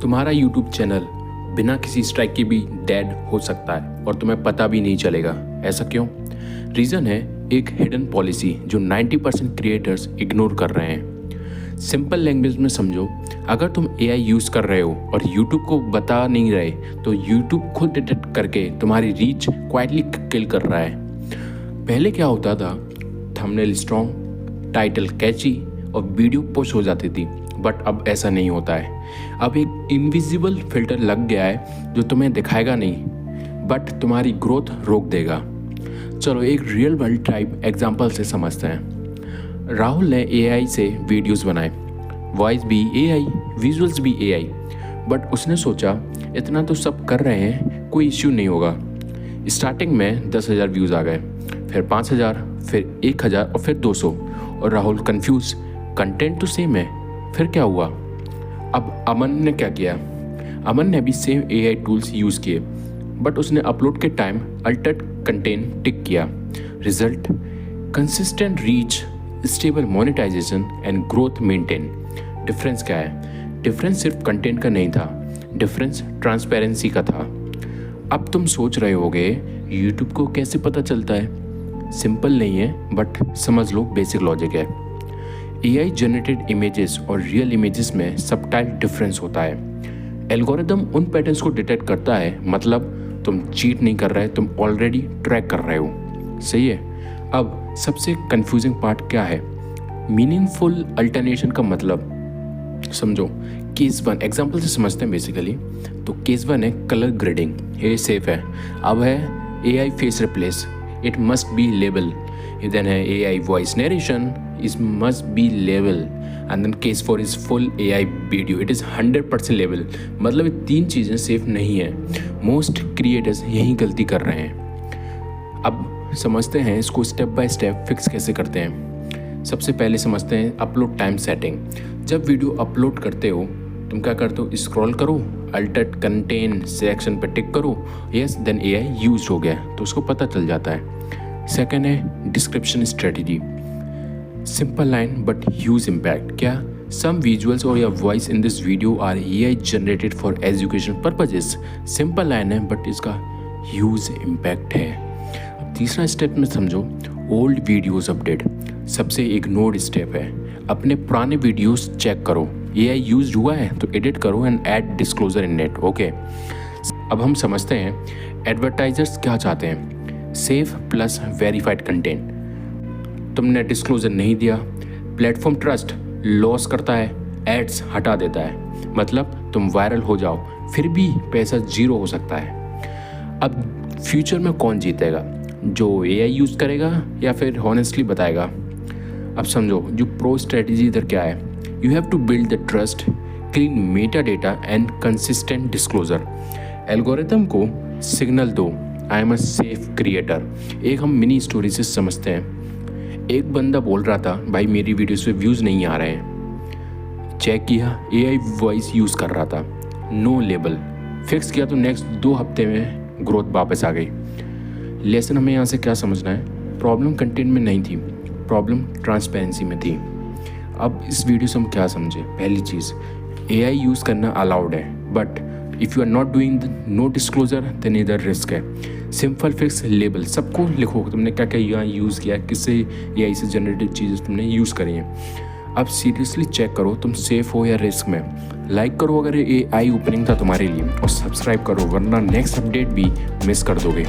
तुम्हारा YouTube channel बिना किसी स्ट्राइक के भी डेड हो सकता है और तुम्हें पता भी नहीं चलेगा। ऐसा क्यों? रीज़न है एक हिडन पॉलिसी जो 90% क्रिएटर्स इग्नोर कर रहे हैं। सिंपल लैंग्वेज में समझो, अगर तुम AI यूज़ कर रहे हो और YouTube को बता नहीं रहे तो YouTube खुद डिटेक्ट करके तुम्हारी रीच क्वाइटली किल कर रहा है। पहले क्या होता था, थंबनेल स्ट्रॉन्ग, टाइटल कैची और वीडियो पुश हो जाती थी, बट अब ऐसा नहीं होता है। अब एक इनविजिबल फिल्टर लग गया है जो तुम्हें दिखाएगा नहीं बट तुम्हारी ग्रोथ रोक देगा। चलो एक रियल वर्ल्ड टाइप एग्जांपल से समझते हैं। राहुल ने AI से वीडियोस बनाए, वॉइस भी AI, विजुअल्स भी AI, बट उसने सोचा इतना तो सब कर रहे हैं, कोई इश्यू नहीं होगा। स्टार्टिंग में 10,000 व्यूज़ आ गए, फिर 5,000, फिर 1,000 और फिर 200, और राहुल कंफ्यूज, कंटेंट तो सेम है, फिर क्या हुआ? अब अमन ने क्या किया? अमन ने भी सेम AI टूल्स यूज़ किए, बट उसने अपलोड के टाइम अल्टर्ड कंटेंट टिक किया। Result, consistent reach, stable monetisation and growth maintain. Difference क्या है? डिफरेंस सिर्फ कंटेंट का नहीं था, डिफरेंस ट्रांसपेरेंसी का था। अब तुम सोच रहे होगे यूट्यूब को कैसे पता चलता है? सिंपल नहीं है, बट समझ लो बेसिक लॉजिक है। AI जनरेटेड इमेजेस और रियल इमेजेस में सबटाइल डिफरेंस होता है। एल्गोरिदम उन पैटर्न्स को डिटेक्ट करता है, मतलब तुम चीट नहीं कर रहे, तुम ऑलरेडी ट्रैक कर रहे हो। सही है। अब सबसे कंफ्यूजिंग पार्ट क्या है? मीनिंगफुल अल्टरनेशन का मतलब समझो। केस 1 एग्जाम्पल से समझते हैं बेसिकली। तो केस 1 है कलर ग्रेडिंग, ये सेफ है। अब है AI face replace, it must be label. Then है AI voice narration, it must be label. And then case 4 is full AI video, it is 100% label. मतलब ये 3 चीज़ें सेफ नहीं है। मोस्ट क्रिएटर्स यही गलती कर रहे हैं। अब समझते हैं इसको स्टेप बाय स्टेप फिक्स कैसे करते हैं। सबसे पहले समझते हैं अपलोड टाइम सेटिंग। जब वीडियो अपलोड करते हो तुम क्या करते हो? स्क्रॉल करो, अल्टर्ड कंटेंट सेक्शन पर टिक करो, यस, देन AI यूज हो गया तो उसको पता चल जाता है। सेकेंड है description strategy. Simple line but huge impact. क्या? सम विजुअल्स और या voice in this video are AI generated for education purposes. Simple line है बट इसका ह्यूज इम्पैक्ट है। अब तीसरा स्टेप में समझो, ओल्ड वीडियोस अपडेट। सबसे इग्नोर्ड स्टेप है। अपने पुराने वीडियोस चेक करो, AI यूज हुआ है तो एडिट करो and add disclosure in net. Okay, अब हम समझते हैं एडवर्टाइजर्स क्या चाहते हैं। Safe plus verified content. तुमने डिस्क्लोजर नहीं दिया, प्लेटफॉर्म ट्रस्ट लॉस करता है, एड्स हटा देता है, मतलब तुम वायरल हो जाओ फिर भी पैसा 0 हो सकता है। अब फ्यूचर में कौन जीतेगा? जो AI यूज़ करेगा या फिर हॉनेस्टली बताएगा? अब समझो जो प्रो स्ट्रेटजी इधर क्या है। You have to build the trust, clean meta data and consistent disclosure. Algorithm को सिग्नल दो, I am a safe creator. एक हम मिनी स्टोरी से समझते हैं। एक बंदा बोल रहा था, भाई मेरी वीडियोस पे व्यूज़ नहीं आ रहे हैं। चेक किया, AI वॉइस यूज़ कर रहा था, नो लेबल। फिक्स किया तो नेक्स्ट 2 हफ्ते में ग्रोथ वापस आ गई। लेसन हमें यहाँ से क्या समझना है? प्रॉब्लम कंटेंट में नहीं थी, प्रॉब्लम ट्रांसपेरेंसी में थी। अब इस वीडियो से हम क्या समझे? पहली चीज़, AI यूज़ करना अलाउड है, but if you are not doing no disclosure then इधर रिस्क है। सिंपल फिक्स लेबल, सबको लिखो तुमने क्या क्या यहाँ यूज़ किया, किससे AI से जनरेटेड चीज़ें तुमने यूज़ करी हैं। अब सीरियसली चेक करो तुम सेफ हो या रिस्क में। लाइक करो अगर ये AI ओपनिंग था तुम्हारे लिए, और सब्सक्राइब करो वरना नेक्स्ट अपडेट भी मिस कर दोगे।